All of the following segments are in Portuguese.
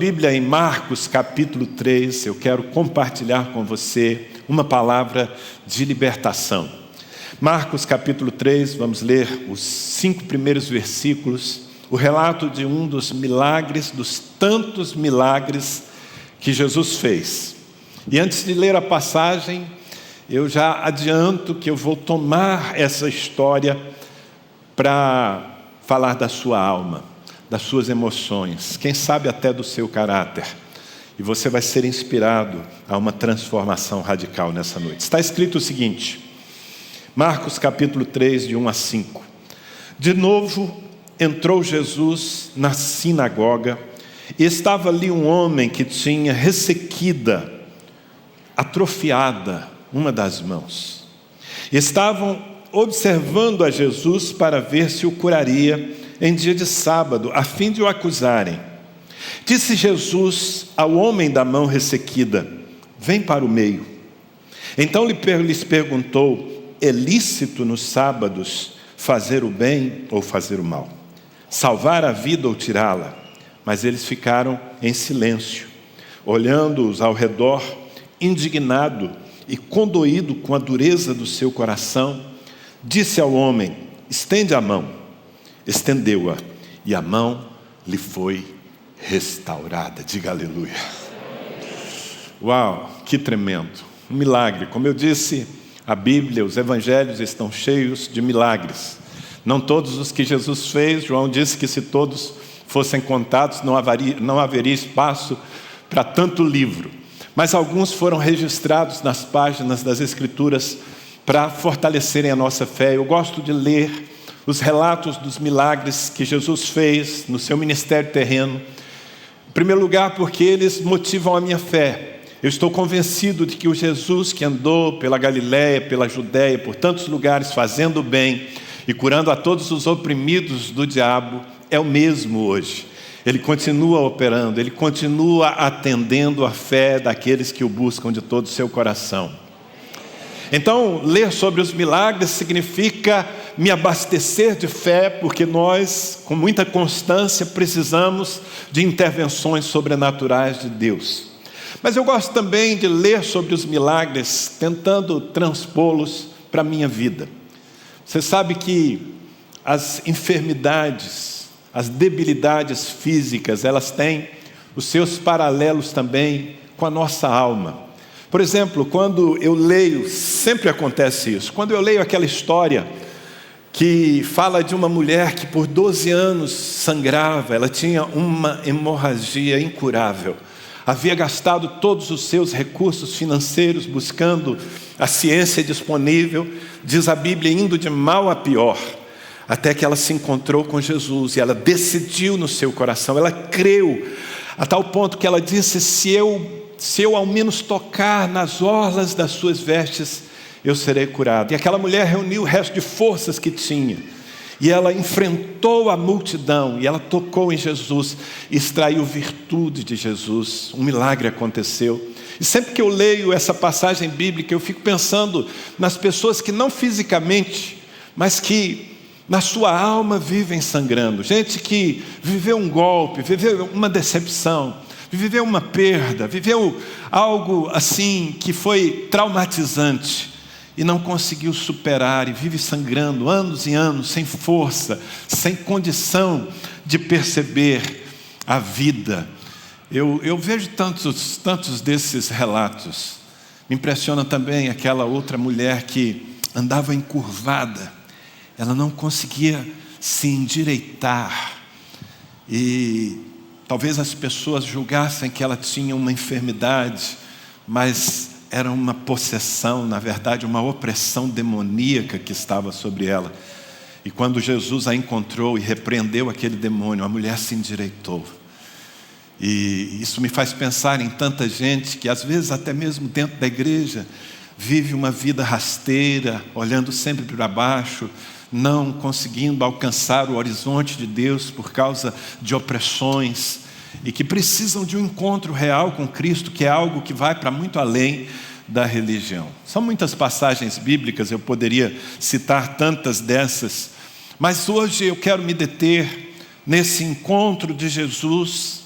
Bíblia em Marcos capítulo 3, eu quero compartilhar com você uma palavra de libertação. Marcos capítulo 3, vamos ler os 5 primeiros versículos, o relato de um dos milagres, dos tantos milagres que Jesus fez. E antes de ler a passagem, eu já adianto que eu vou tomar essa história para falar da sua alma, das suas emoções, quem sabe até do seu caráter. E você vai ser inspirado a uma transformação radical nessa noite. Está escrito o seguinte, Marcos capítulo 3, de 1 a 5. De novo entrou Jesus na sinagoga e estava ali um homem que tinha ressequida, atrofiada, uma das mãos. Estavam observando a Jesus para ver se o curaria em dia de sábado, a fim de o acusarem. Disse Jesus ao homem da mão ressequida: vem para o meio. Então lhes perguntou: é lícito nos sábados fazer o bem ou fazer o mal? Salvar a vida ou tirá-la? Mas eles ficaram em silêncio, olhando-os ao redor, indignado e condoído com a dureza do seu coração. Disse ao homem: estende a mão. Estendeu-a, e a mão lhe foi restaurada. Diga aleluia. Uau, que tremendo, um milagre. Como eu disse, a Bíblia, os evangelhos estão cheios de milagres. Não todos os que Jesus fez. João disse que se todos fossem contados, não haveria espaço para tanto livro. Mas alguns foram registrados nas páginas das Escrituras para fortalecerem a nossa fé. Eu gosto de ler os relatos dos milagres que Jesus fez no seu ministério terreno. Em primeiro lugar, porque eles motivam a minha fé. Eu estou convencido de que o Jesus que andou pela Galiléia, pela Judéia, por tantos lugares, fazendo o bem e curando a todos os oprimidos do diabo, é o mesmo hoje. Ele continua operando, ele continua atendendo a fé daqueles que o buscam de todo o seu coração. Então, ler sobre os milagres significa me abastecer de fé, porque nós, com muita constância, precisamos de intervenções sobrenaturais de Deus. Mas eu gosto também de ler sobre os milagres, tentando transpô-los para a minha vida. Você sabe que as enfermidades, as debilidades físicas, elas têm os seus paralelos também com a nossa alma. Por exemplo, quando eu leio, sempre acontece isso, quando eu leio aquela história que fala de uma mulher que por 12 anos sangrava, ela tinha uma hemorragia incurável, havia gastado todos os seus recursos financeiros buscando a ciência disponível, diz a Bíblia, indo de mal a pior, até que ela se encontrou com Jesus e ela decidiu no seu coração, ela creu, a tal ponto que ela disse: se eu ao menos tocar nas orlas das suas vestes, eu serei curado. E aquela mulher reuniu o resto de forças que tinha, e ela enfrentou a multidão, e ela tocou em Jesus, e extraiu virtude de Jesus, um milagre aconteceu. E sempre que eu leio essa passagem bíblica, eu fico pensando nas pessoas que não fisicamente, mas que na sua alma vivem sangrando, gente que viveu um golpe, viveu uma decepção, viveu uma perda, viveu algo assim que foi traumatizante e não conseguiu superar e vive sangrando anos e anos, sem força, sem condição de perceber a vida. Eu vejo tantos desses relatos. Me impressiona também aquela outra mulher que andava encurvada, ela não conseguia se endireitar e talvez as pessoas julgassem que ela tinha uma enfermidade, mas era uma possessão, na verdade, uma opressão demoníaca que estava sobre ela. E quando Jesus a encontrou e repreendeu aquele demônio, a mulher se endireitou. E isso me faz pensar em tanta gente que, às vezes, até mesmo dentro da igreja, vive uma vida rasteira, olhando sempre para baixo, não conseguindo alcançar o horizonte de Deus por causa de opressões, e que precisam de um encontro real com Cristo, que é algo que vai para muito além da religião. São muitas passagens bíblicas, eu poderia citar tantas dessas, mas hoje eu quero me deter nesse encontro de Jesus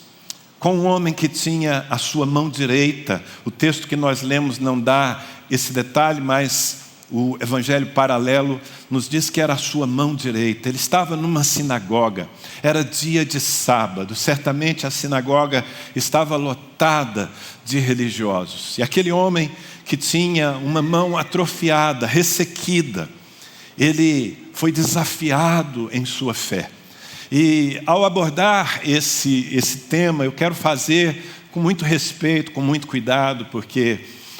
com um homem que tinha a sua mão direita. O texto que nós lemos não dá esse detalhe, mas o evangelho paralelo nos diz que era a sua mão direita. Ele estava numa sinagoga, era dia de sábado, certamente a sinagoga estava lotada de religiosos. E aquele homem que tinha uma mão atrofiada, ressequida, ele foi desafiado em sua fé. E ao abordar esse tema, eu quero fazer com muito respeito, com muito cuidado, porque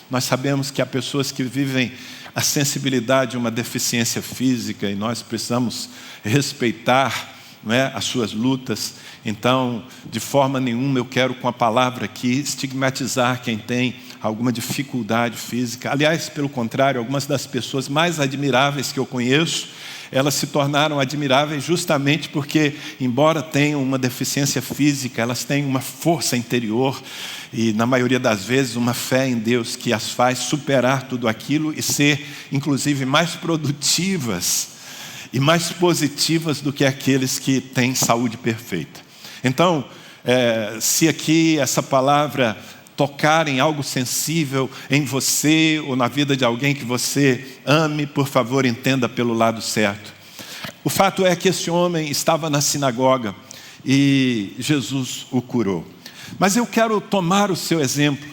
nós sabemos que há pessoas que vivem a sensibilidade de uma deficiência física e nós precisamos respeitar, não é, as suas lutas. Então, de forma nenhuma eu quero com a palavra aqui estigmatizar quem tem alguma dificuldade física. Aliás, pelo contrário, algumas das pessoas mais admiráveis que eu conheço, elas se tornaram admiráveis justamente porque, embora tenham uma deficiência física, elas têm uma força interior e, na maioria das vezes, uma fé em Deus que as faz superar tudo aquilo e ser, inclusive, mais produtivas e mais positivas do que aqueles que têm saúde perfeita. Então, se aqui essa palavra tocar em algo sensível em você ou na vida de alguém que você ame, por favor, entenda pelo lado certo. O fato é que esse homem estava na sinagoga e Jesus o curou. Mas eu quero tomar o seu exemplo,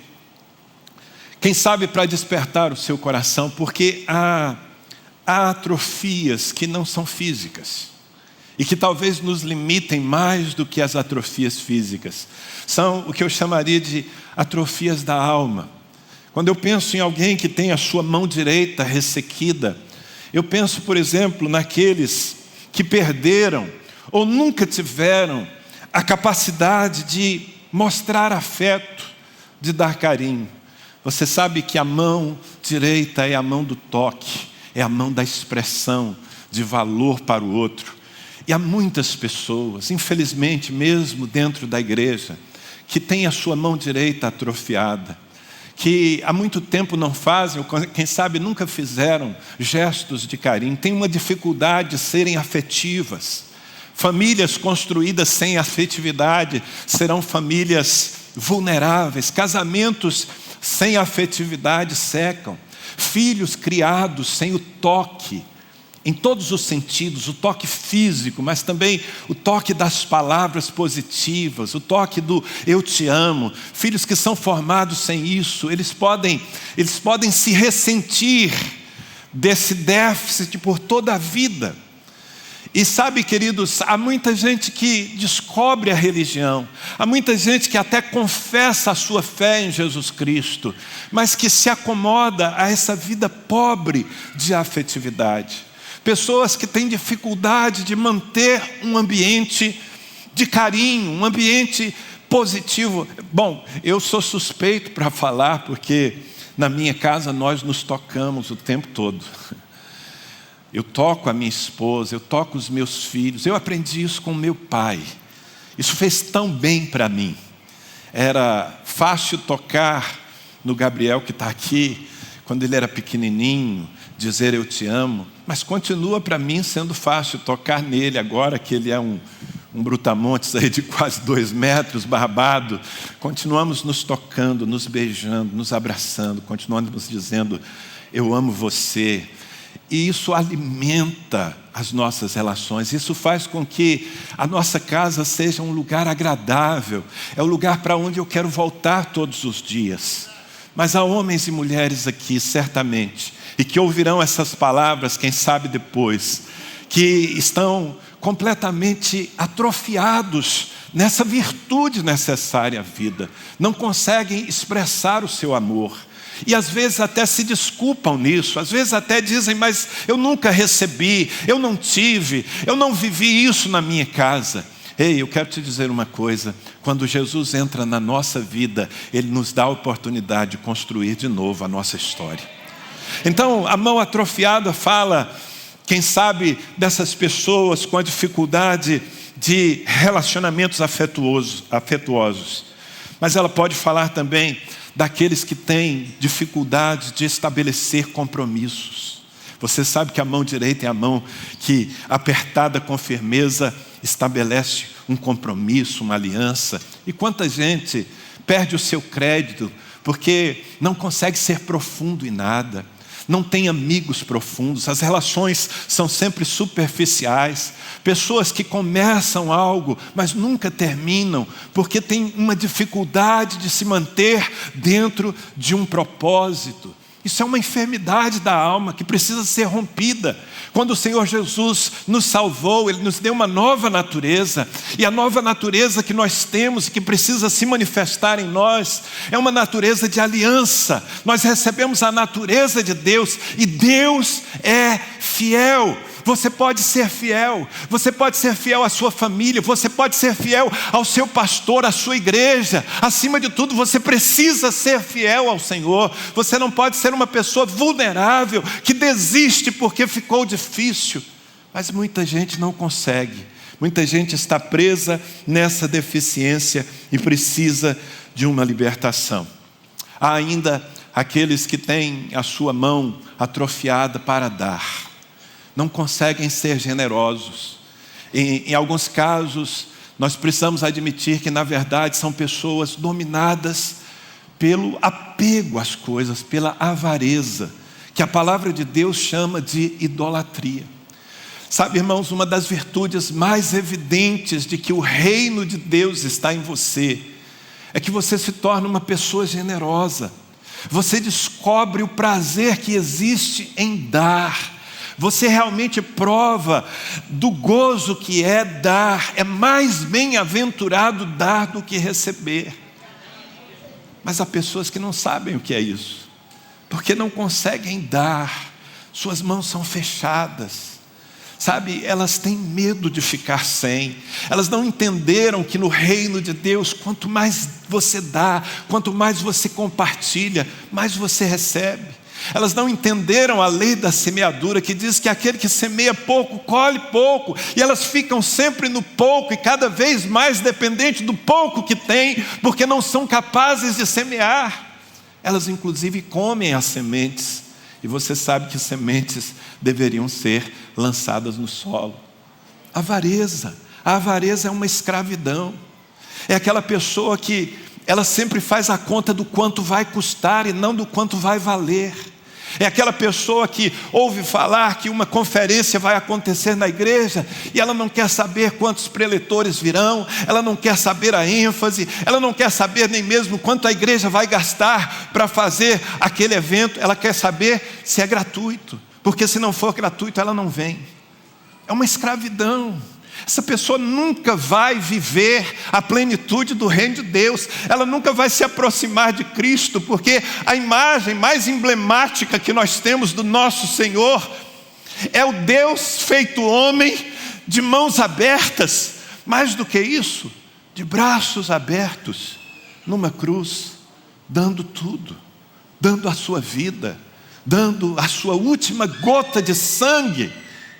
quem sabe para despertar o seu coração, porque há atrofias que não são físicas e que talvez nos limitem mais do que as atrofias físicas. São o que eu chamaria de atrofias da alma. Quando eu penso em alguém que tem a sua mão direita ressequida, eu penso, por exemplo, naqueles que perderam ou nunca tiveram a capacidade de mostrar afeto, de dar carinho. Você sabe que a mão direita é a mão do toque, é a mão da expressão de valor para o outro. E há muitas pessoas, infelizmente mesmo dentro da igreja, que têm a sua mão direita atrofiada, que há muito tempo não fazem, ou quem sabe nunca fizeram gestos de carinho, têm uma dificuldade de serem afetivas. Famílias construídas sem afetividade serão famílias vulneráveis. Casamentos sem afetividade secam. Filhos criados sem o toque, em todos os sentidos, o toque físico, mas também o toque das palavras positivas, o toque do eu te amo. Filhos que são formados sem isso, eles podem se ressentir desse déficit por toda a vida. E sabe, queridos, há muita gente que descobre a religião, há muita gente que até confessa a sua fé em Jesus Cristo, mas que se acomoda a essa vida pobre de afetividade. Pessoas que têm dificuldade de manter um ambiente de carinho, um ambiente positivo. Bom, eu sou suspeito para falar, porque na minha casa nós nos tocamos o tempo todo. Eu toco a minha esposa, eu toco os meus filhos. Eu aprendi isso com meu pai. Isso fez tão bem para mim. Era fácil tocar no Gabriel que está aqui, quando ele era pequenininho, dizer eu te amo. Mas continua para mim sendo fácil tocar nele agora que ele é um brutamontes aí de quase 2 metros, barbado. Continuamos nos tocando, nos beijando, nos abraçando, continuamos dizendo eu amo você. E isso alimenta as nossas relações, isso faz com que a nossa casa seja um lugar agradável, é o lugar para onde eu quero voltar todos os dias. Mas há homens e mulheres aqui, certamente, e que ouvirão essas palavras, quem sabe depois, que estão completamente atrofiados nessa virtude necessária à vida, não conseguem expressar o seu amor. E às vezes até se desculpam nisso, às vezes até dizem, mas eu nunca recebi, eu não tive, eu não vivi isso na minha casa. Ei, eu quero te dizer uma coisa, quando Jesus entra na nossa vida, Ele nos dá a oportunidade de construir de novo a nossa história. Então, a mão atrofiada fala, quem sabe, dessas pessoas com a dificuldade de relacionamentos afetuosos. Mas ela pode falar também daqueles que têm dificuldade de estabelecer compromissos. Você sabe que a mão direita é a mão que, apertada com firmeza, estabelece um compromisso, uma aliança. E quanta gente perde o seu crédito porque não consegue ser profundo em nada, não tem amigos profundos, as relações são sempre superficiais, pessoas que começam algo, mas nunca terminam, porque tem uma dificuldade de se manter dentro de um propósito. Isso é uma enfermidade da alma que precisa ser rompida. Quando o Senhor Jesus nos salvou, Ele nos deu uma nova natureza. E a nova natureza que nós temos e que precisa se manifestar em nós é uma natureza de aliança. Nós recebemos a natureza de Deus e Deus é fiel. Você pode ser fiel à sua família, você pode ser fiel ao seu pastor, à sua igreja. Acima de tudo, você precisa ser fiel ao Senhor. Você não pode ser uma pessoa vulnerável, que desiste porque ficou difícil. Mas muita gente não consegue, muita gente está presa nessa deficiência e precisa de uma libertação. Há ainda aqueles que têm a sua mão atrofiada para dar, não conseguem ser generosos. Em alguns casos, nós precisamos admitir que, na verdade, são pessoas dominadas pelo apego às coisas, pela avareza, que a palavra de Deus chama de idolatria. Sabe, irmãos, uma das virtudes mais evidentes de que o reino de Deus está em você é que você se torna uma pessoa generosa. Você descobre o prazer que existe em dar. Você realmente prova do gozo que é dar. É mais bem-aventurado dar do que receber. Mas há pessoas que não sabem o que é isso, porque não conseguem dar. Suas mãos são fechadas. Sabe, elas têm medo de ficar sem. Elas não entenderam que no reino de Deus, quanto mais você dá, quanto mais você compartilha, mais você recebe. Elas não entenderam a lei da semeadura, que diz que aquele que semeia pouco, colhe pouco. E elas ficam sempre no pouco e cada vez mais dependentes do pouco que têm, porque não são capazes de semear. Elas inclusive comem as sementes. E você sabe que sementes deveriam ser lançadas no solo. A avareza é uma escravidão. É aquela pessoa que ela sempre faz a conta do quanto vai custar e não do quanto vai valer. É aquela pessoa que ouve falar que uma conferência vai acontecer na igreja e ela não quer saber quantos preletores virão, ela não quer saber a ênfase, ela não quer saber nem mesmo quanto a igreja vai gastar para fazer aquele evento. Ela quer saber se é gratuito, porque se não for gratuito ela não vem. É uma escravidão. Essa pessoa nunca vai viver a plenitude do reino de Deus. Ela nunca vai se aproximar de Cristo, porque a imagem mais emblemática que nós temos do nosso Senhor é o Deus feito homem, de mãos abertas. Mais do que isso, de braços abertos, numa cruz, dando tudo, dando a sua vida, dando a sua última gota de sangue,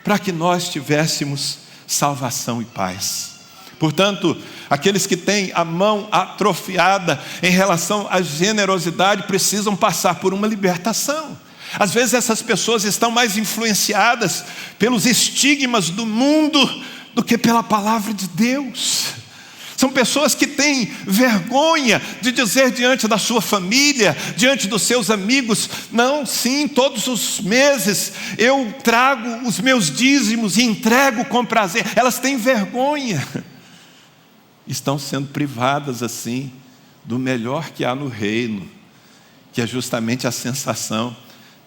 para que nós tivéssemos salvação e paz. Portanto, aqueles que têm a mão atrofiada em relação à generosidade precisam passar por uma libertação. Às vezes essas pessoas estão mais influenciadas pelos estigmas do mundo do que pela palavra de Deus. São pessoas que têm vergonha de dizer diante da sua família, diante dos seus amigos: não, sim, todos os meses eu trago os meus dízimos e entrego com prazer. Elas têm vergonha. Estão sendo privadas assim do melhor que há no reino, que é justamente a sensação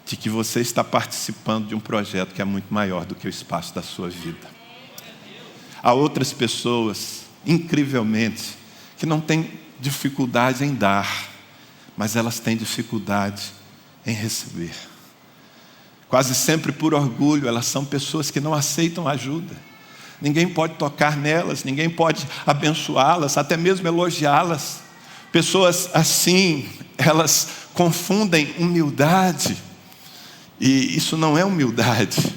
de que você está participando de um projeto que é muito maior do que o espaço da sua vida. Há outras pessoas, incrivelmente, que não têm dificuldade em dar, mas elas têm dificuldade em receber. Quase sempre por orgulho, elas são pessoas que não aceitam ajuda. Ninguém pode tocar nelas, ninguém pode abençoá-las, até mesmo elogiá-las. Pessoas assim, elas confundem humildade, e isso não é humildade.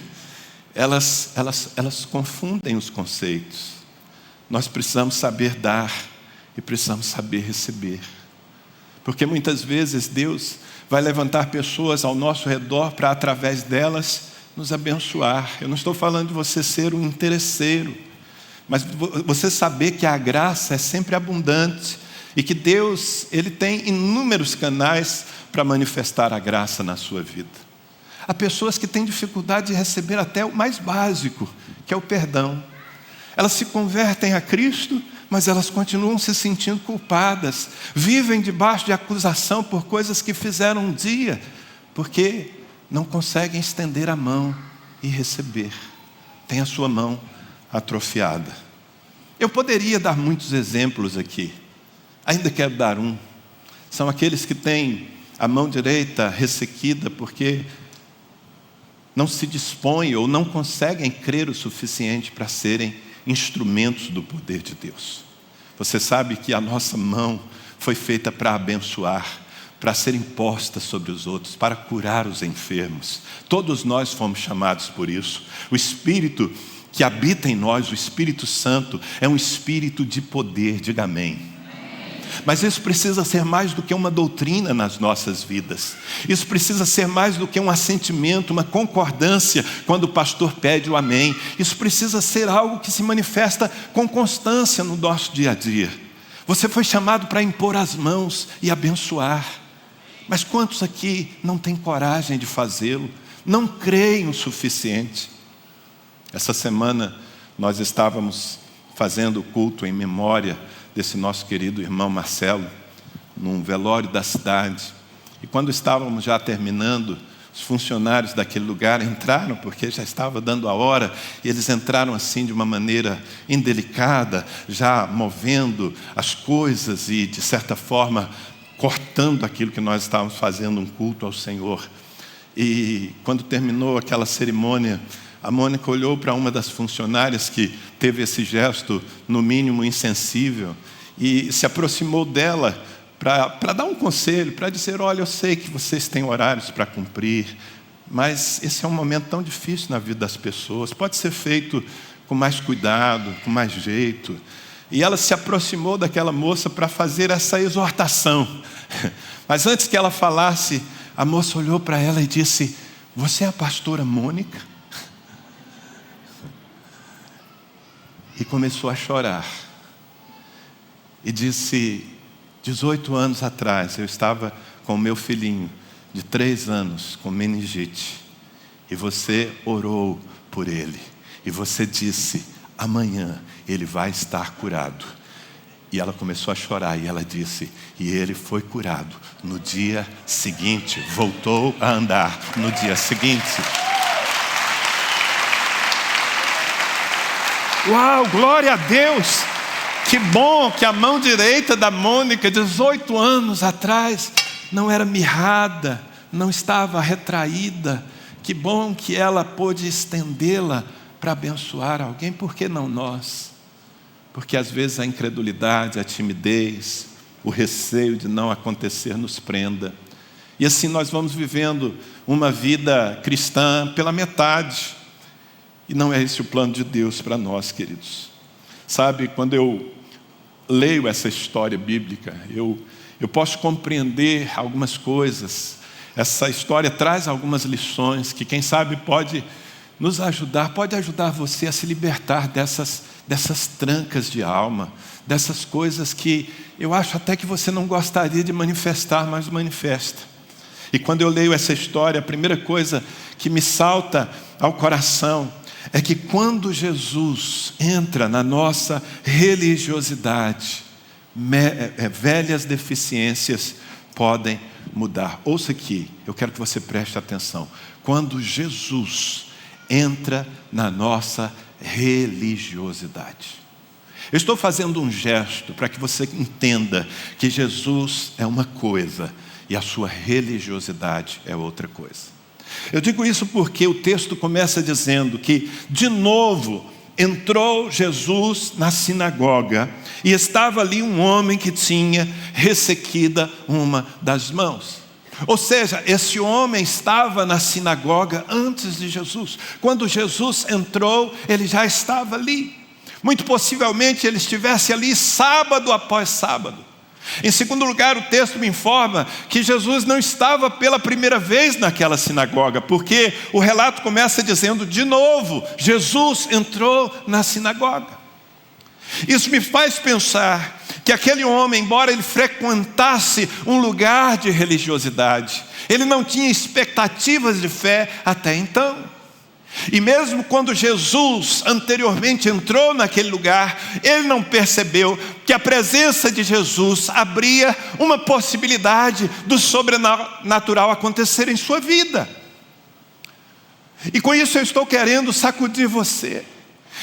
Elas confundem os conceitos. Nós precisamos saber dar e precisamos saber receber. Porque muitas vezes Deus vai levantar pessoas ao nosso redor para, através delas, nos abençoar. Eu não estou falando de você ser um interesseiro, Mas você saber que a graça é sempre abundante e que Deus, Ele tem inúmeros canais para manifestar a graça na sua vida. Há pessoas que têm dificuldade de receber até o mais básico, que é o perdão. Elas se convertem a Cristo, mas elas continuam se sentindo culpadas, vivem debaixo de acusação por coisas que fizeram um dia, porque não conseguem estender a mão e receber. Tem a sua mão atrofiada. Eu poderia dar muitos exemplos aqui, ainda quero dar um. São aqueles que têm a mão direita ressequida porque não se dispõem ou não conseguem crer o suficiente para serem instrumentos do poder de Deus. Você sabe que a nossa mão foi feita para abençoar, para ser imposta sobre os outros, para curar os enfermos. Todos nós fomos chamados por isso. O Espírito que habita em nós, o Espírito Santo, é um Espírito de poder, diga amém. Mas isso precisa ser mais do que uma doutrina nas nossas vidas. Isso precisa ser mais do que um assentimento, uma concordância quando o pastor pede o amém. Isso precisa ser algo que se manifesta com constância no nosso dia a dia. Você foi chamado para impor as mãos e abençoar. Mas quantos aqui não têm coragem de fazê-lo? Não creem o suficiente? Essa semana nós estávamos fazendo o culto em memória desse nosso querido irmão Marcelo, num velório da cidade. E quando estávamos já terminando, os funcionários daquele lugar entraram, porque já estava dando a hora, e eles entraram assim de uma maneira indelicada, já movendo as coisas e, de certa forma, cortando aquilo que nós estávamos fazendo, um culto ao Senhor. E quando terminou aquela cerimônia, a Mônica olhou para uma das funcionárias que teve esse gesto, no mínimo insensível, e se aproximou dela para dar um conselho, para dizer: olha, eu sei que vocês têm horários para cumprir, mas esse é um momento tão difícil na vida das pessoas, pode ser feito com mais cuidado, com mais jeito. E ela se aproximou daquela moça para fazer essa exortação. Mas antes que ela falasse, a moça olhou para ela e disse: você é a pastora Mônica? E começou a chorar. E disse: 18 anos atrás, eu estava com o meu filhinho de 3 anos, com meningite. E você orou por ele. E você disse: amanhã ele vai estar curado. E ela começou a chorar e ela disse: e ele foi curado. No dia seguinte, voltou a andar. No dia seguinte. Uau, glória a Deus! Que bom que a mão direita da Mônica, 18 anos atrás, não era mirrada, não estava retraída. Que bom que ela pôde estendê-la para abençoar alguém. Por que não nós? Porque às vezes a incredulidade, a timidez, o receio de não acontecer nos prenda. E assim nós vamos vivendo uma vida cristã pela metade. E não é esse o plano de Deus para nós, queridos. Sabe, quando eu leio essa história bíblica, eu posso compreender algumas coisas. Essa história traz algumas lições que, quem sabe, pode nos ajudar, pode ajudar você a se libertar dessas trancas de alma, dessas coisas que eu acho até que você não gostaria de manifestar, mas manifesta. E quando eu leio essa história, a primeira coisa que me salta ao coração é que quando Jesus entra na nossa religiosidade, velhas deficiências podem mudar. Ouça aqui, eu quero que você preste atenção. Quando Jesus entra na nossa religiosidade. Eu estou fazendo um gesto para que você entenda que Jesus é uma coisa e a sua religiosidade é outra coisa. Eu digo isso porque o texto começa dizendo que, de novo, entrou Jesus na sinagoga e estava ali um homem que tinha ressequida uma das mãos. Ou seja, esse homem estava na sinagoga antes de Jesus. Quando Jesus entrou, ele já estava ali. Muito possivelmente ele estivesse ali sábado após sábado. Em segundo lugar, o texto me informa que Jesus não estava pela primeira vez naquela sinagoga, porque o relato começa dizendo: de novo, Jesus entrou na sinagoga. Isso me faz pensar que aquele homem, embora ele frequentasse um lugar de religiosidade, ele não tinha expectativas de fé até então. E mesmo quando Jesus anteriormente entrou naquele lugar, ele não percebeu que a presença de Jesus abria uma possibilidade do sobrenatural acontecer em sua vida. E com isso eu estou querendo sacudir você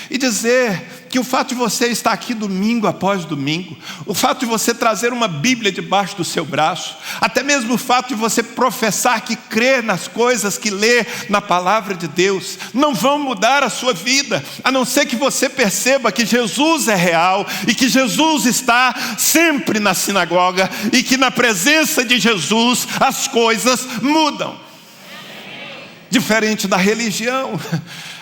e dizer que o fato de você estar aqui domingo após domingo, o fato de você trazer uma Bíblia debaixo do seu braço, até mesmo o fato de você professar que crê nas coisas que lê na palavra de Deus, não vão mudar a sua vida, a não ser que você perceba que Jesus é real e que Jesus está sempre na sinagoga e que na presença de Jesus as coisas mudam. Diferente da religião.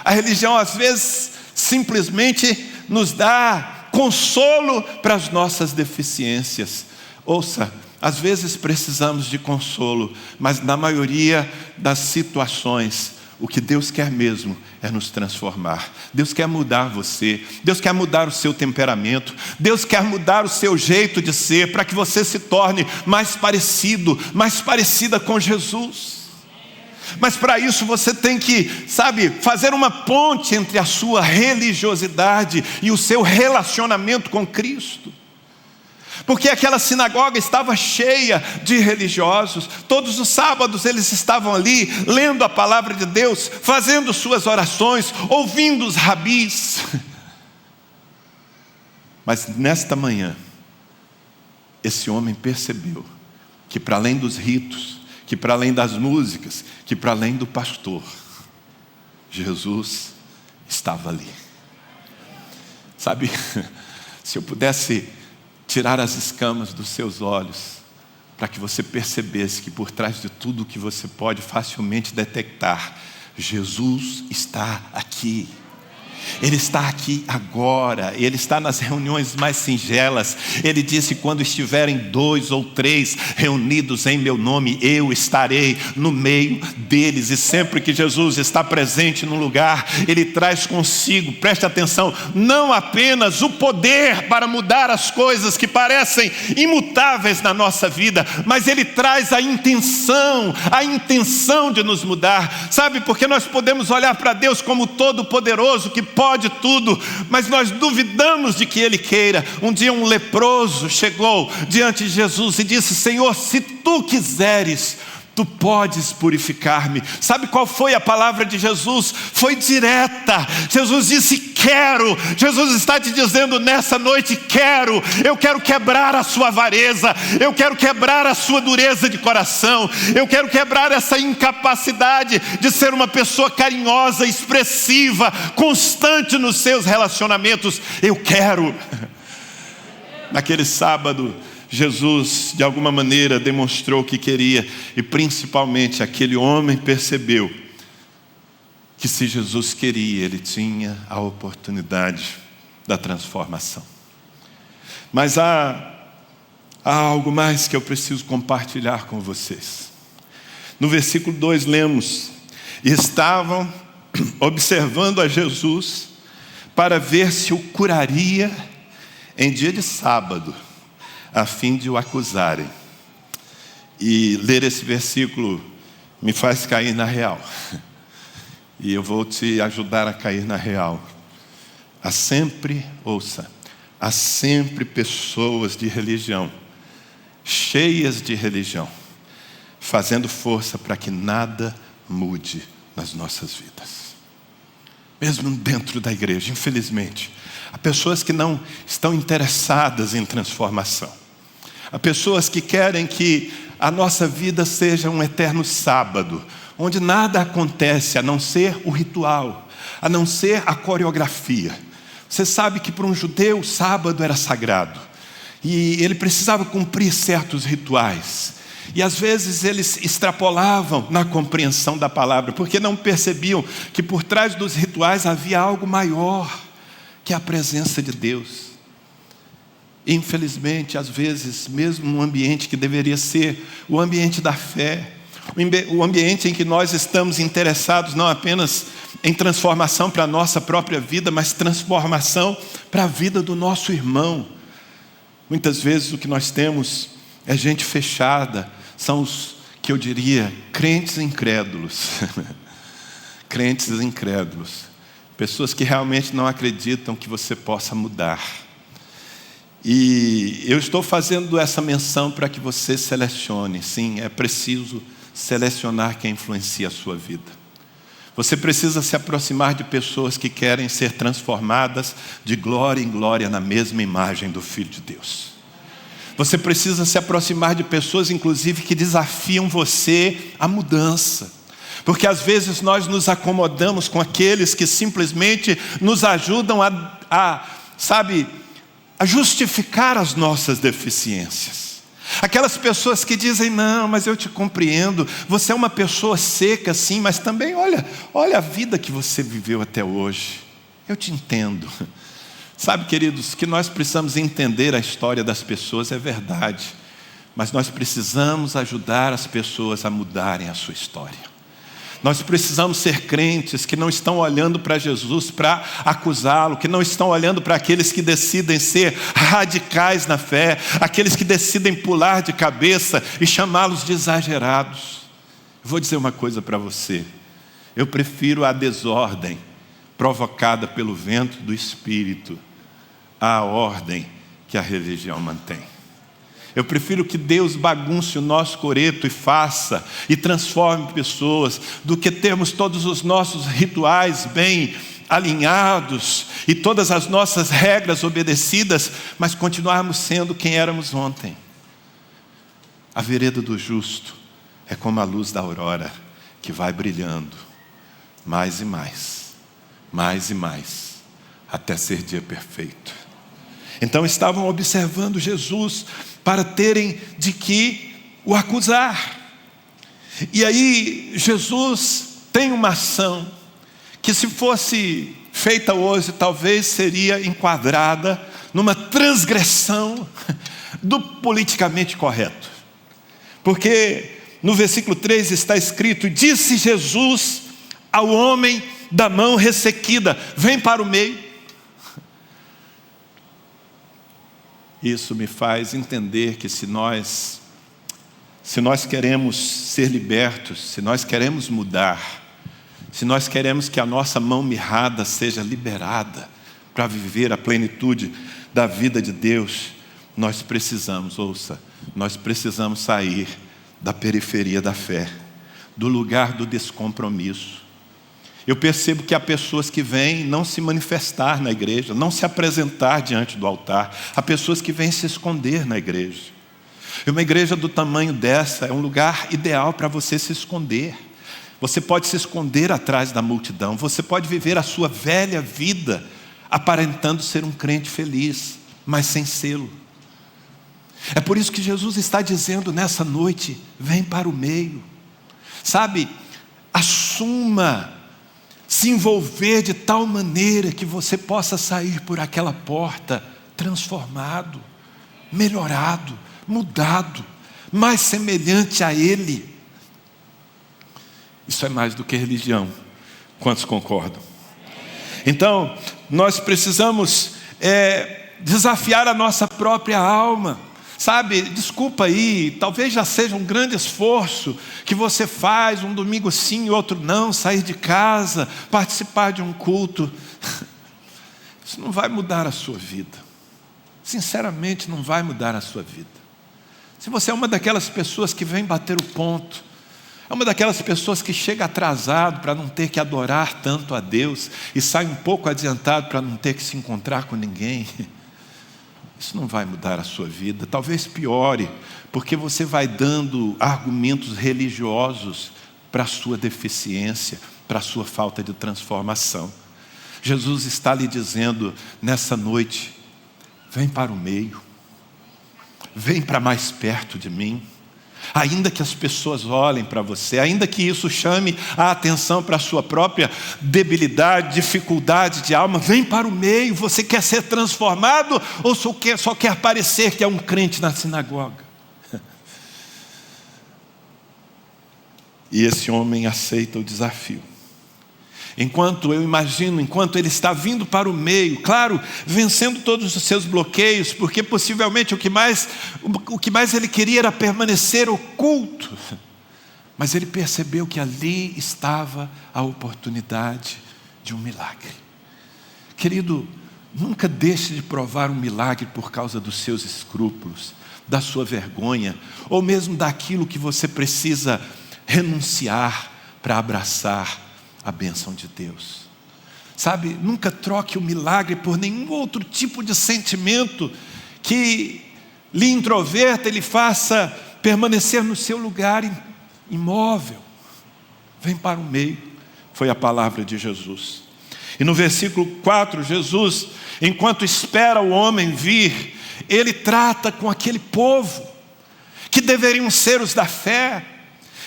A religião às vezes simplesmente nos dá consolo para as nossas deficiências. Ouça, às vezes precisamos de consolo, mas na maioria das situações, o que Deus quer mesmo é nos transformar. Deus quer mudar você, Deus quer mudar o seu temperamento, Deus quer mudar o seu jeito de ser, para que você se torne mais parecido, mais parecida com Jesus. Mas para isso você tem que, fazer uma ponte entre a sua religiosidade e o seu relacionamento com Cristo. Porque aquela sinagoga estava cheia de religiosos, todos os sábados eles estavam ali, lendo a palavra de Deus, fazendo suas orações, ouvindo os rabis. Mas nesta manhã, esse homem percebeu que para além dos ritos, que para além das músicas, que para além do pastor, Jesus estava ali. Se eu pudesse tirar as escamas dos seus olhos, para que você percebesse que por trás de tudo que você pode facilmente detectar, Jesus está aqui. Ele está aqui agora, Ele está nas reuniões mais singelas. Ele disse: quando estiverem 2 ou 3 reunidos em meu nome, eu estarei no meio deles. E sempre que Jesus está presente no lugar, Ele traz consigo, preste atenção, não apenas o poder para mudar as coisas que parecem imutáveis na nossa vida, mas Ele traz a intenção de nos mudar. Porque nós podemos olhar para Deus como todo-poderoso, que pode tudo, mas nós duvidamos de que Ele queira. Um dia um leproso chegou diante de Jesus e disse: Senhor, se tu quiseres, tu podes purificar-me. Sabe qual foi a palavra de Jesus? Foi direta. Jesus disse: quero. Jesus está te dizendo nessa noite: quero. Eu quero quebrar a sua avareza, eu quero quebrar a sua dureza de coração, eu quero quebrar essa incapacidade de ser uma pessoa carinhosa, expressiva, constante nos seus relacionamentos. Eu quero. Naquele sábado, Jesus, de alguma maneira, demonstrou que queria, e principalmente aquele homem percebeu que se Jesus queria, ele tinha a oportunidade da transformação. Mas há algo mais que eu preciso compartilhar com vocês. No versículo 2 lemos: e estavam observando a Jesus para ver se o curaria em dia de sábado, a fim de o acusarem. E ler esse versículo me faz cair na real. E eu vou te ajudar a cair na real. Há sempre pessoas de religião, cheias de religião, fazendo força para que nada mude nas nossas vidas. Mesmo dentro da igreja, infelizmente, há pessoas que não estão interessadas em transformação. Há pessoas que querem que a nossa vida seja um eterno sábado, onde nada acontece a não ser o ritual, a não ser a coreografia. Você sabe que para um judeu o sábado era sagrado, e ele precisava cumprir certos rituais. E às vezes eles extrapolavam na compreensão da palavra, porque não percebiam que por trás dos rituais havia algo maior, que é a presença de Deus. Infelizmente, às vezes, mesmo num ambiente que deveria ser o ambiente da fé, o ambiente em que nós estamos interessados não apenas em transformação para a nossa própria vida, mas transformação para a vida do nosso irmão. Muitas vezes o que nós temos é gente fechada, são os que eu diria crentes incrédulos. Crentes incrédulos, pessoas que realmente não acreditam que você possa mudar. E eu estou fazendo essa menção para que você selecione. Sim, é preciso selecionar quem influencia a sua vida. Você precisa se aproximar de pessoas que querem ser transformadas de glória em glória na mesma imagem do Filho de Deus. Você precisa se aproximar de pessoas, inclusive, que desafiam você à mudança. Porque às vezes nós nos acomodamos com aqueles que simplesmente nos ajudam a justificar as nossas deficiências. Aquelas pessoas que dizem, não, mas eu te compreendo, você é uma pessoa seca sim, mas também olha a vida que você viveu até hoje. Eu te entendo. Sabe, queridos, que nós precisamos entender a história das pessoas é verdade, mas nós precisamos ajudar as pessoas a mudarem a sua história. Nós precisamos ser crentes que não estão olhando para Jesus para acusá-lo, que não estão olhando para aqueles que decidem ser radicais na fé, aqueles que decidem pular de cabeça e chamá-los de exagerados. Eu vou dizer uma coisa para você, eu prefiro a desordem provocada pelo vento do Espírito à ordem que a religião mantém. Eu prefiro que Deus bagunce o nosso coreto e faça e transforme pessoas, do que termos todos os nossos rituais bem alinhados e todas as nossas regras obedecidas, mas continuarmos sendo quem éramos ontem. A vereda do justo é como a luz da aurora, que vai brilhando mais e mais, mais e mais, até ser dia perfeito. Então estavam observando Jesus para terem de que o acusar. E aí Jesus tem uma ação que, se fosse feita hoje, talvez seria enquadrada numa transgressão do politicamente correto. Porque no versículo 3 está escrito: disse Jesus ao homem da mão ressequida, vem para o meio. Isso me faz entender que se nós queremos ser libertos, se nós queremos mudar, se nós queremos que a nossa mão mirrada seja liberada para viver a plenitude da vida de Deus, nós precisamos sair da periferia da fé, do lugar do descompromisso. Eu percebo que há pessoas que vêm não se manifestar na igreja, não se apresentar diante do altar. Há pessoas que vêm se esconder na igreja. E uma igreja do tamanho dessa é um lugar ideal para você se esconder. Você pode se esconder atrás da multidão. Você pode viver a sua velha vida aparentando ser um crente feliz, mas sem sê-lo. É por isso que Jesus está dizendo nessa noite: vem para o meio. Sabe, assuma se envolver de tal maneira que você possa sair por aquela porta transformado, melhorado, mudado, mais semelhante a Ele. Isso é mais do que religião. Quantos concordam? Então, nós precisamos desafiar a nossa própria alma. Sabe, desculpa aí, talvez já seja um grande esforço que você faz um domingo sim e outro não, sair de casa, participar de um culto. Isso não vai mudar a sua vida. Sinceramente, não vai mudar a sua vida. Se você é uma daquelas pessoas que vem bater o ponto, é uma daquelas pessoas que chega atrasado para não ter que adorar tanto a Deus e sai um pouco adiantado para não ter que se encontrar com ninguém, isso não vai mudar a sua vida. Talvez piore, porque você vai dando argumentos religiosos para a sua deficiência, para a sua falta de transformação. Jesus está lhe dizendo nessa noite: vem para o meio, vem para mais perto de mim. Ainda que as pessoas olhem para você, ainda que isso chame a atenção para a sua própria debilidade, dificuldade de alma, vem para o meio. Você quer ser transformado ou só quer parecer que é um crente na sinagoga? E esse homem aceita o desafio. enquanto ele está vindo para o meio, claro, vencendo todos os seus bloqueios, porque possivelmente o que mais ele queria era permanecer oculto, mas ele percebeu que ali estava a oportunidade de um milagre. Querido, nunca deixe de provar um milagre por causa dos seus escrúpulos, da sua vergonha, ou mesmo daquilo que você precisa renunciar para abraçar a bênção de Deus. Sabe, nunca troque o milagre por nenhum outro tipo de sentimento que lhe introverta e lhe faça permanecer no seu lugar imóvel. Vem para o meio, foi a palavra de Jesus. E no versículo 4, Jesus, enquanto espera o homem vir, ele trata com aquele povo, que deveriam ser os da fé,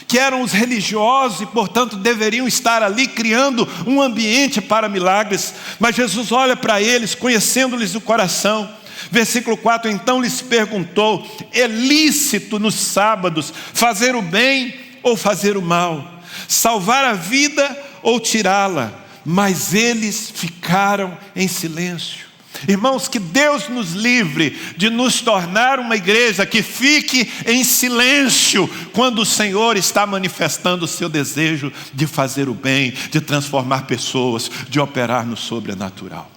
que eram os religiosos e portanto deveriam estar ali criando um ambiente para milagres, mas Jesus olha para eles, conhecendo-lhes o coração. Versículo 4, então lhes perguntou: é lícito nos sábados fazer o bem ou fazer o mal, salvar a vida ou tirá-la? Mas eles ficaram em silêncio. Irmãos, que Deus nos livre de nos tornar uma igreja que fique em silêncio quando o Senhor está manifestando o seu desejo de fazer o bem, de transformar pessoas, de operar no sobrenatural.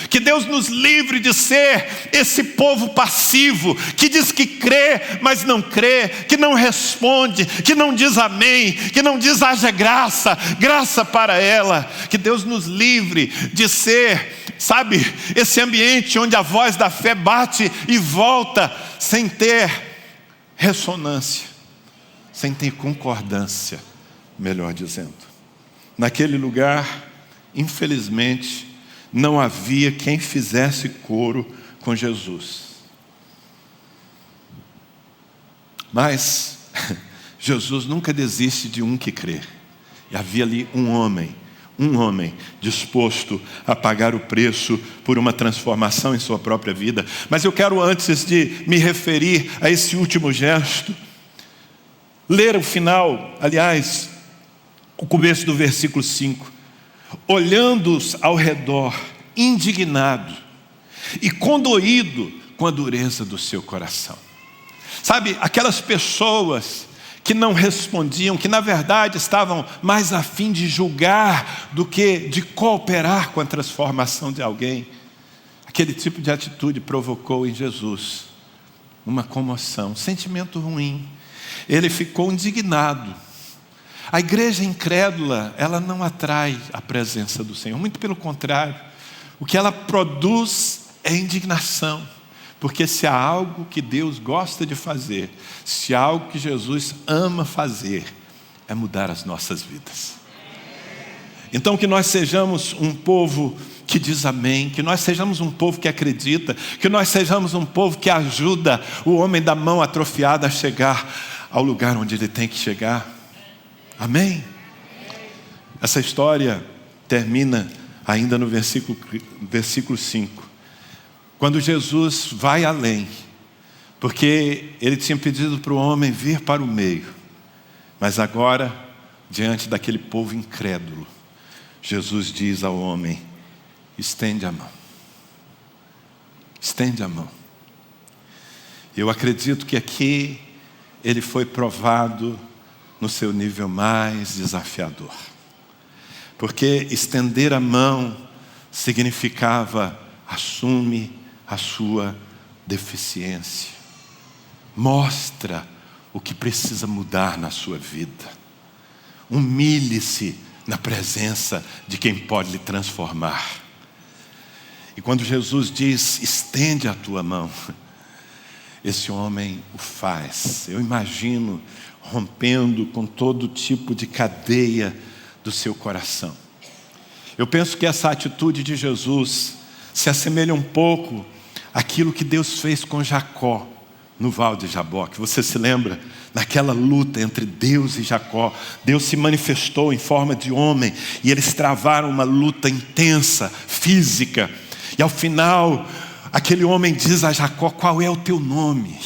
Que Deus nos livre de ser esse povo passivo, que diz que crê, mas não crê, que não responde, que não diz amém, que não diz haja graça para ela. Que Deus nos livre de ser, sabe, esse ambiente onde a voz da fé bate e volta sem ter ressonância, sem ter concordância, melhor dizendo. Naquele lugar, infelizmente, não havia quem fizesse coro com Jesus. Mas Jesus nunca desiste de um que crê. E havia ali um homem disposto a pagar o preço por uma transformação em sua própria vida. Mas eu quero, antes de me referir a esse último gesto, ler o final, aliás, o começo do versículo 5. Olhando-os ao redor, indignado e condoído com a dureza do seu coração. Sabe, aquelas pessoas que não respondiam, que na verdade estavam mais a fim de julgar do que de cooperar com a transformação de alguém. Aquele tipo de atitude provocou em Jesus uma comoção, um sentimento ruim. Ele ficou indignado. A igreja incrédula, ela não atrai a presença do Senhor, muito pelo contrário. O que ela produz é indignação, porque se há algo que Deus gosta de fazer, se há algo que Jesus ama fazer, é mudar as nossas vidas. Então que nós sejamos um povo que diz amém, que nós sejamos um povo que acredita, que nós sejamos um povo que ajuda o homem da mão atrofiada a chegar ao lugar onde ele tem que chegar. Amém? Essa história termina ainda no versículo 5. Quando Jesus vai além, porque ele tinha pedido para o homem vir para o meio, mas agora, diante daquele povo incrédulo, Jesus diz ao homem: estende a mão. Estende a mão. Eu acredito que aqui ele foi provado no seu nível mais desafiador. Porque estender a mão significava assume a sua deficiência. Mostra o que precisa mudar na sua vida. Humilhe-se na presença de quem pode lhe transformar. E quando Jesus diz, estende a tua mão, esse homem o faz. Eu imagino rompendo com todo tipo de cadeia do seu coração. Eu penso que essa atitude de Jesus se assemelha um pouco àquilo que Deus fez com Jacó no Val de Jaboque. Você se lembra? Naquela luta entre Deus e Jacó, Deus se manifestou em forma de homem e eles travaram uma luta intensa, física. E ao final, aquele homem diz a Jacó: qual é o teu nome?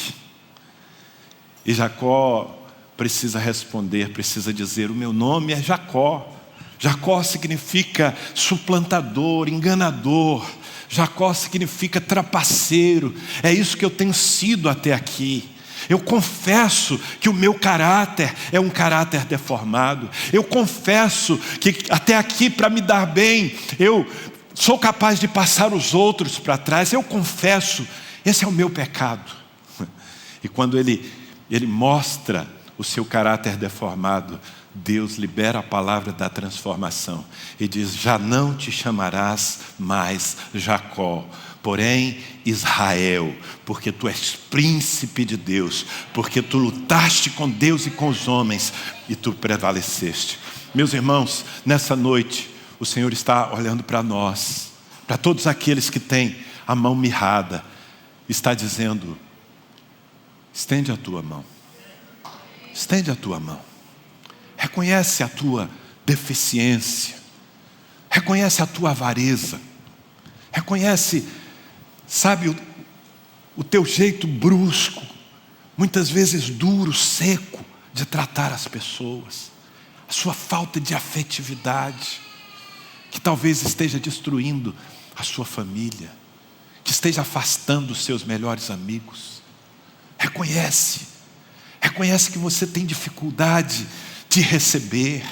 E Jacó precisa responder, precisa dizer: o meu nome é Jacó. Jacó significa suplantador, enganador. Jacó significa trapaceiro. É isso que eu tenho sido até aqui. Eu confesso que o meu caráter é um caráter deformado. Eu confesso que até aqui, para me dar bem, eu sou capaz de passar os outros para trás. Eu confesso, esse é o meu pecado. E quando ele mostra o seu caráter deformado, Deus libera a palavra da transformação e diz: já não te chamarás mais Jacó, porém Israel, porque tu és príncipe de Deus, porque tu lutaste com Deus e com os homens e tu prevaleceste. Meus irmãos, nessa noite o Senhor está olhando para nós, para todos aqueles que têm a mão mirrada, está dizendo: estende a tua mão, estende a tua mão. Reconhece a tua deficiência, reconhece a tua avareza, reconhece, sabe, o teu jeito brusco, muitas vezes duro, seco, de tratar as pessoas, a sua falta de afetividade, que talvez esteja destruindo a sua família, que esteja afastando os seus melhores amigos. Reconhece que você tem dificuldade de receber,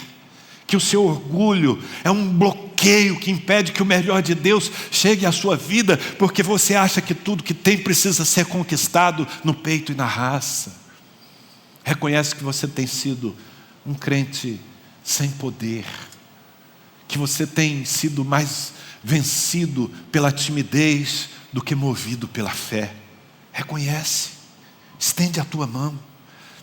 que o seu orgulho é um bloqueio que impede que o melhor de Deus chegue à sua vida, porque você acha que tudo que tem precisa ser conquistado no peito e na raça. Reconhece que você tem sido um crente sem poder, que você tem sido mais vencido pela timidez do que movido pela fé. Reconhece, estende a tua mão.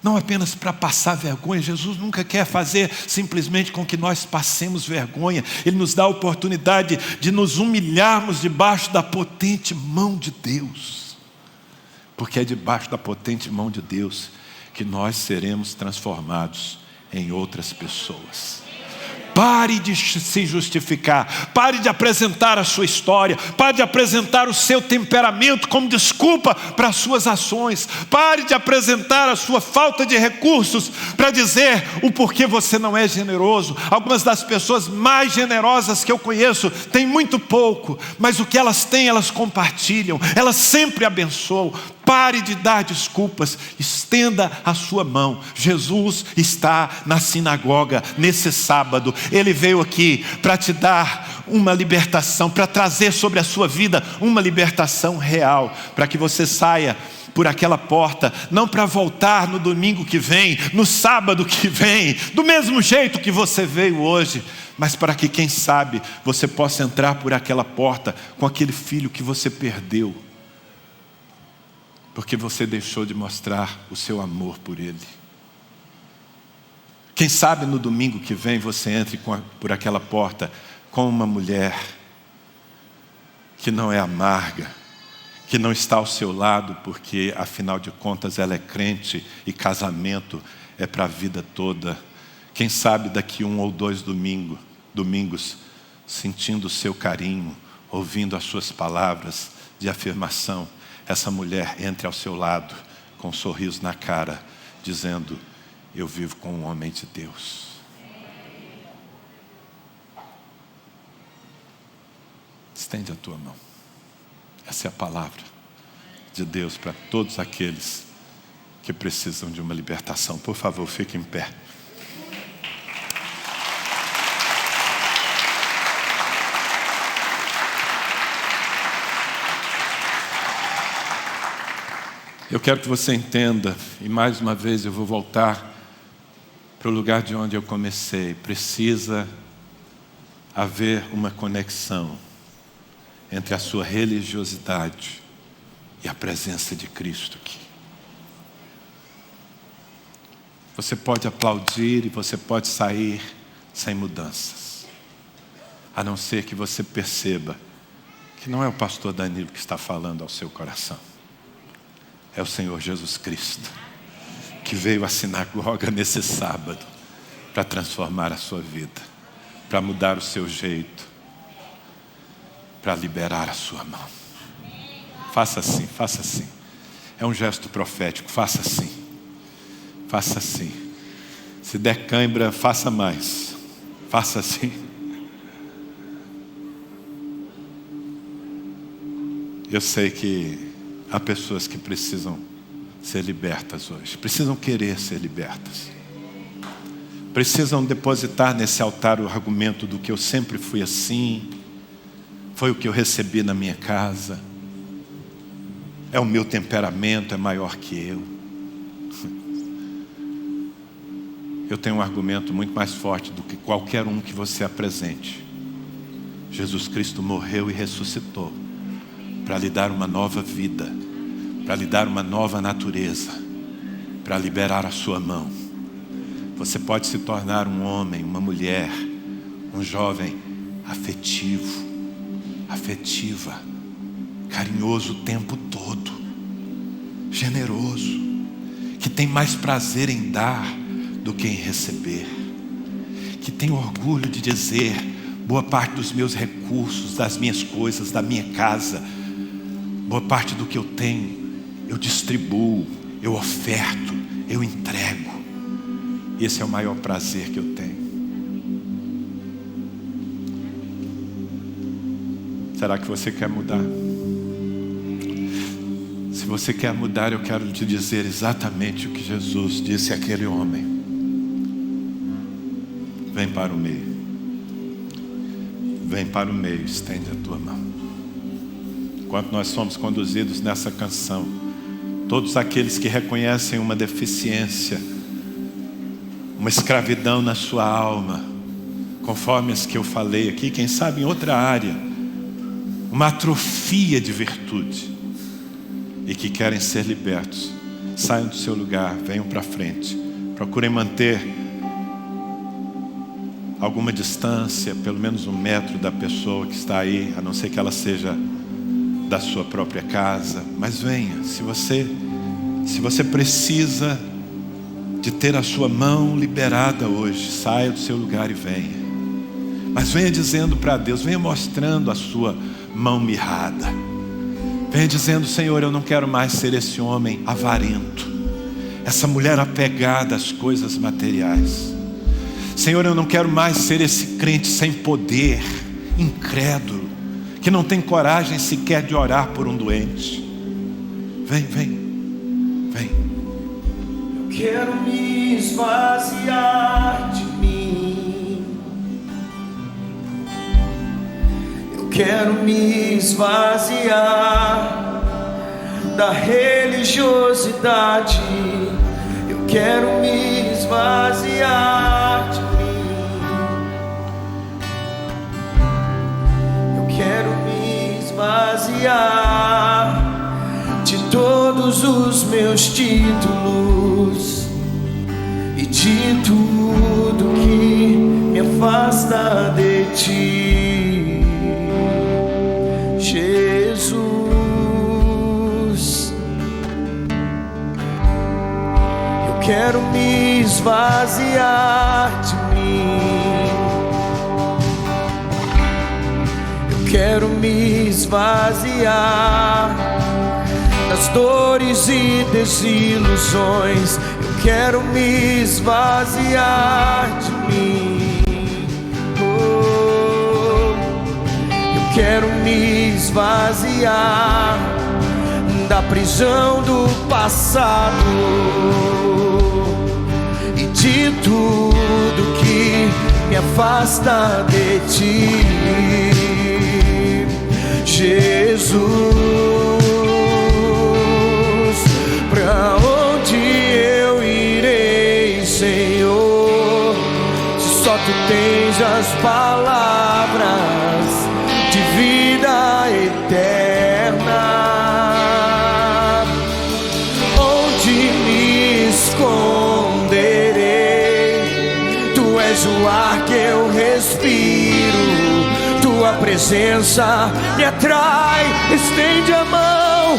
Não apenas para passar vergonha. Jesus nunca quer fazer simplesmente com que nós passemos vergonha. Ele nos dá a oportunidade de nos humilharmos debaixo da potente mão de Deus. Porque é debaixo da potente mão de Deus que nós seremos transformados em outras pessoas. Pare de se justificar, pare de apresentar a sua história, pare de apresentar o seu temperamento como desculpa para as suas ações, pare de apresentar a sua falta de recursos para dizer o porquê você não é generoso. Algumas das pessoas mais generosas que eu conheço têm muito pouco, mas o que elas têm, elas compartilham, elas sempre abençoam. Pare de dar desculpas, estenda a sua mão. Jesus está na sinagoga nesse sábado. Ele veio aqui para te dar uma libertação, para trazer sobre a sua vida uma libertação real, para que você saia por aquela porta, não para voltar no domingo que vem, no sábado que vem, do mesmo jeito que você veio hoje, mas para que, quem sabe, você possa entrar por aquela porta com aquele filho que você perdeu, porque você deixou de mostrar o seu amor por ele. Quem sabe no domingo que vem você entre por aquela porta com uma mulher que não é amarga, que não está ao seu lado, porque afinal de contas ela é crente e casamento é para a vida toda. Quem sabe daqui 1 ou 2 domingos, sentindo o seu carinho, ouvindo as suas palavras de afirmação, essa mulher entre ao seu lado com um sorriso na cara, dizendo: eu vivo com um homem de Deus. Estende a tua mão. Essa é a palavra de Deus para todos aqueles que precisam de uma libertação. Por favor, fique em pé. Eu quero que você entenda, e mais uma vez eu vou voltar para o lugar de onde eu comecei. Precisa haver uma conexão entre a sua religiosidade e a presença de Cristo aqui. Você pode aplaudir e você pode sair sem mudanças, a não ser que você perceba que não é o pastor Danilo que está falando ao seu coração. É o Senhor Jesus Cristo, que veio à sinagoga nesse sábado para transformar a sua vida, para mudar o seu jeito, para liberar a sua mão. Faça assim, faça assim. É um gesto profético, faça assim. Faça assim. Se der cãibra, faça mais. Faça assim. Eu sei que há pessoas que precisam ser libertas hoje, precisam querer ser libertas, precisam depositar nesse altar o argumento do que eu sempre fui assim, foi o que eu recebi na minha casa, é o meu temperamento, é maior que eu. Eu tenho um argumento muito mais forte do que qualquer um que você apresente. Jesus Cristo morreu e ressuscitou para lhe dar uma nova vida, para lhe dar uma nova natureza, para liberar a sua mão. Você pode se tornar um homem, uma mulher, um jovem afetivo, afetiva, carinhoso o tempo todo, generoso, que tem mais prazer em dar do que em receber, que tem orgulho de dizer: boa parte dos meus recursos, das minhas coisas, da minha casa, boa parte do que eu tenho, eu distribuo, eu oferto, eu entrego. Esse é o maior prazer que eu tenho. Será que você quer mudar? Se você quer mudar, eu quero te dizer exatamente o que Jesus disse àquele homem: vem para o meio. Vem para o meio, estende a tua mão. Enquanto nós somos conduzidos nessa canção, todos aqueles que reconhecem uma deficiência, uma escravidão na sua alma, conforme as que eu falei aqui, quem sabe em outra área, uma atrofia de virtude, e que querem ser libertos, saiam do seu lugar, venham para frente, procurem manter alguma distância, pelo menos 1 metro da pessoa que está aí, a não ser que ela seja da sua própria casa. Mas venha, se você precisa de ter a sua mão liberada hoje, saia do seu lugar e venha. Mas venha dizendo para Deus, venha mostrando a sua mão mirrada. Venha dizendo: Senhor, eu não quero mais ser esse homem avarento, essa mulher apegada às coisas materiais. Senhor, eu não quero mais ser esse crente sem poder, incrédulo, que não tem coragem sequer de orar por um doente. Vem, vem, vem. Eu quero me esvaziar de mim. Eu quero me esvaziar da religiosidade. Eu quero me esvaziar de mim. Eu quero me esvaziar de todos os meus títulos e de tudo que me afasta de ti, Jesus. Eu quero me esvaziar de mim. Eu quero me esvaziar das dores e desilusões. Eu quero me esvaziar de mim. Oh, eu quero me esvaziar da prisão do passado e de tudo que me afasta de ti, Jesus. Pra onde eu irei, Senhor, se só tu tens as palavras de vida eterna? Onde me esconderei? Tu és o ar que eu respiro, tua presença me atrai, estende a mão.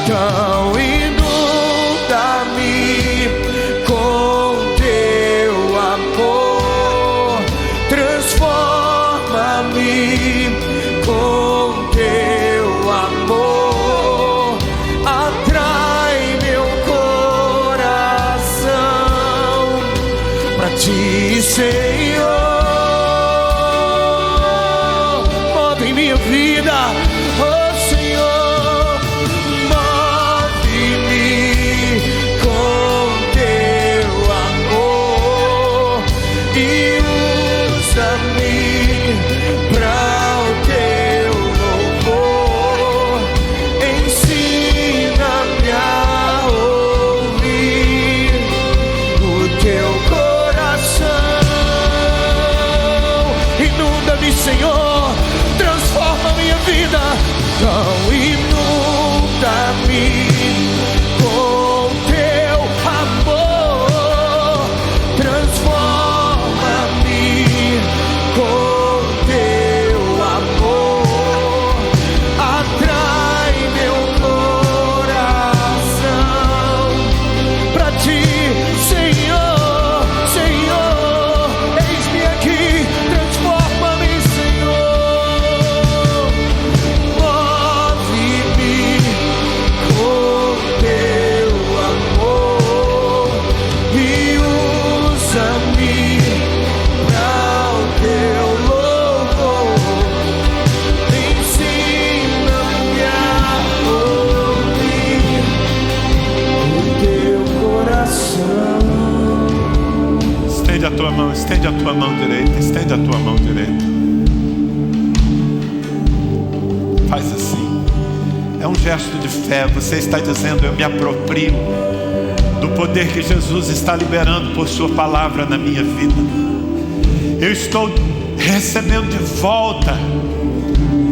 Então inunda-me com teu amor, transforma-me com teu amor, atrai meu coração pra ti, Senhor. vida. Oh Senhor, move-me com teu amor e usa-me pra o teu louvor. Ensina-me a ouvir o teu coração. Inunda-me, Senhor, transforma minha vida. Então inunda-me com teu amor, transforma-me com teu amor, atrai meu coração pra ti, Senhor, Senhor. Eis-me aqui, transforma-me, Senhor. Move-me com teu amor e usa-me pra o teu louvor. Ensina-me a ouvir o teu coração. Estende a tua mão, estende a tua mão direita, estende a tua mão direita. Faz assim. É um gesto de fé. Você está dizendo: eu me aproprio do poder que Jesus está liberando por sua palavra na minha vida. Eu estou recebendo de volta.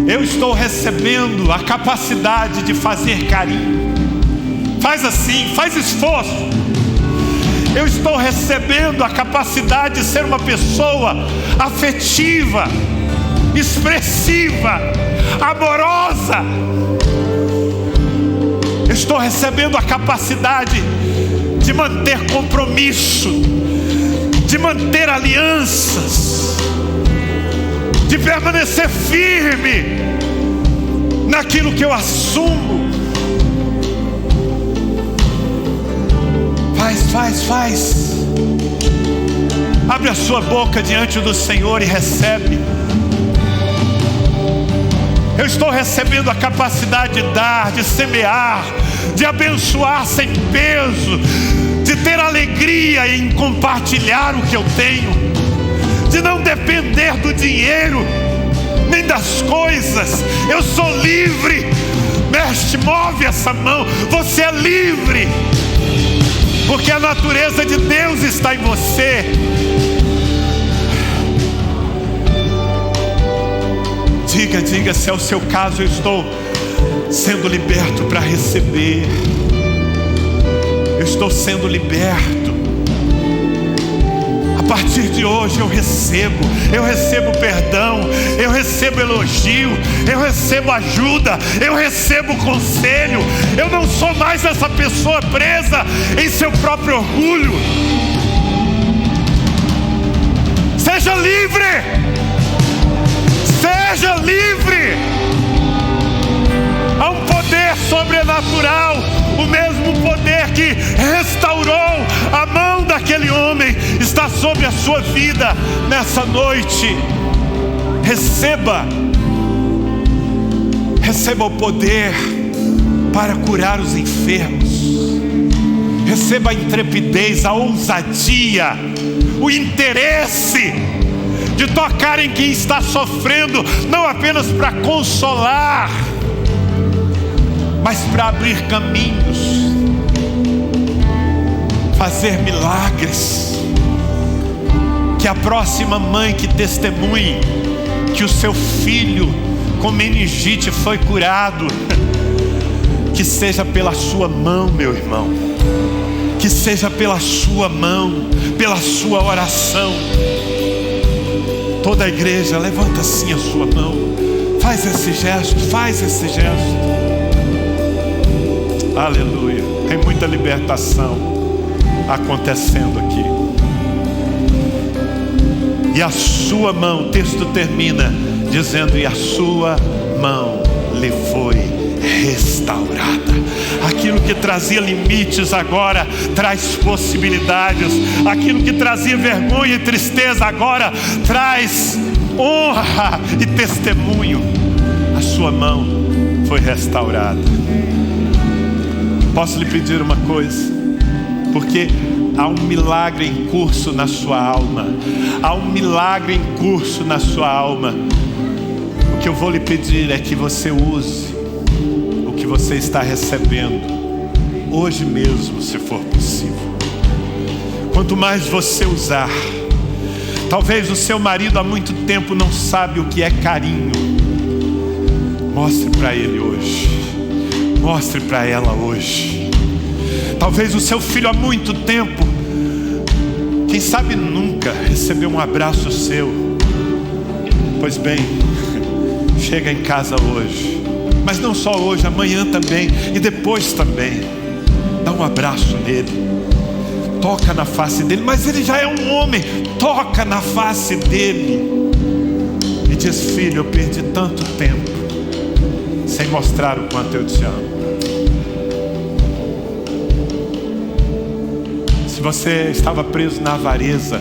Eu estou recebendo a capacidade de fazer carinho. Faz assim, faz esforço. Eu estou recebendo a capacidade de ser uma pessoa afetiva, expressiva, amorosa. Eu estou recebendo a capacidade de manter compromisso, de manter alianças, de permanecer firme naquilo que eu assumo. Faz. Abre a sua boca diante do Senhor e recebe. Eu estou recebendo a capacidade de dar, de semear, de abençoar sem peso, de ter alegria em compartilhar o que eu tenho, de não depender do dinheiro, nem das coisas. Eu sou livre. Mestre, move essa mão. Você é livre, porque a natureza de Deus está em você. Diga se é o seu caso: eu estou sendo liberto para receber. Eu estou sendo liberto. A partir de hoje eu recebo perdão, eu recebo elogio, eu recebo ajuda, eu recebo conselho. Eu não sou mais essa pessoa presa em seu próprio orgulho. Seja livre! Seja livre! Há um poder sobrenatural, o mesmo poder que restaurou a mão daquele homem está sobre a sua vida nessa noite. Receba o poder para curar os enfermos. Receba a intrepidez, a ousadia, o interesse de tocar em quem está sofrendo, não apenas para consolar, mas para abrir caminhos, fazer milagres. Que a próxima mãe que testemunhe que o seu filho com meningite foi curado, que seja pela sua mão, meu irmão, que seja pela sua mão, pela sua oração. Toda a igreja, levanta assim a sua mão, faz esse gesto, aleluia. Tem muita libertação acontecendo aqui. E a sua mão, o texto termina dizendo: e a sua mão lhe foi restaurada. Aquilo que trazia limites agora traz possibilidades. Aquilo que trazia vergonha e tristeza agora traz honra e testemunho. a sua mão foi restaurada. Posso lhe pedir uma coisa? Porque há um milagre em curso na sua alma. Há um milagre em curso na sua alma. O que eu vou lhe pedir é que você use o que você está recebendo hoje mesmo, se for possível. Quanto mais você usar, talvez o seu marido há muito tempo não sabe o que é carinho. Mostre para ele hoje. Mostre para ela hoje. Talvez o seu filho há muito tempo, quem sabe nunca, recebeu um abraço seu. Pois bem, chega em casa hoje. Mas não só hoje, amanhã também. E depois também. Dá um abraço nele. Toca na face dele. Mas ele já é um homem. Toca na face dele. E diz: filho, eu perdi tanto tempo sem mostrar o quanto eu te amo. Se você estava preso na avareza,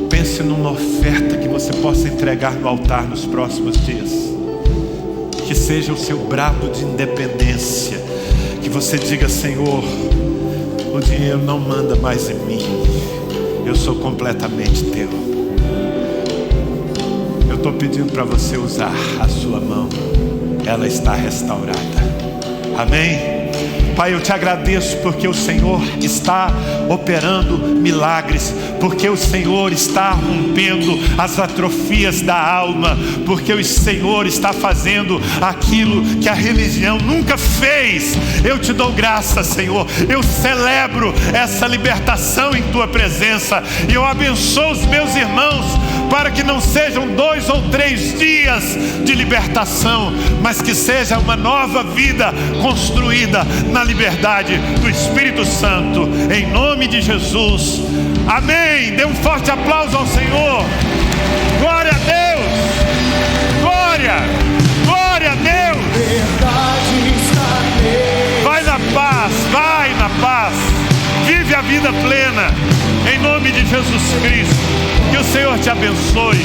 pense numa oferta que você possa entregar no altar nos próximos dias. Que seja o seu brado de independência. Que você diga: Senhor, o dinheiro não manda mais em mim. Eu sou completamente teu. Eu estou pedindo para você usar a sua mão. Ela está restaurada. Amém? Pai, eu te agradeço porque o Senhor está operando milagres, porque o Senhor está rompendo as atrofias da alma, porque o Senhor está fazendo aquilo que a religião nunca fez. Eu te dou graça, Senhor. Eu celebro essa libertação em tua presença e eu abençoo os meus irmãos para que não sejam 2 ou 3 dias de libertação, mas que seja uma nova vida construída na liberdade do Espírito Santo, em nome de Jesus, amém. Dê um forte aplauso ao Senhor. Glória a Deus, glória, glória a Deus. Vai na paz, vai na paz, vive a vida plena, em nome de Jesus Cristo. Que o Senhor te abençoe.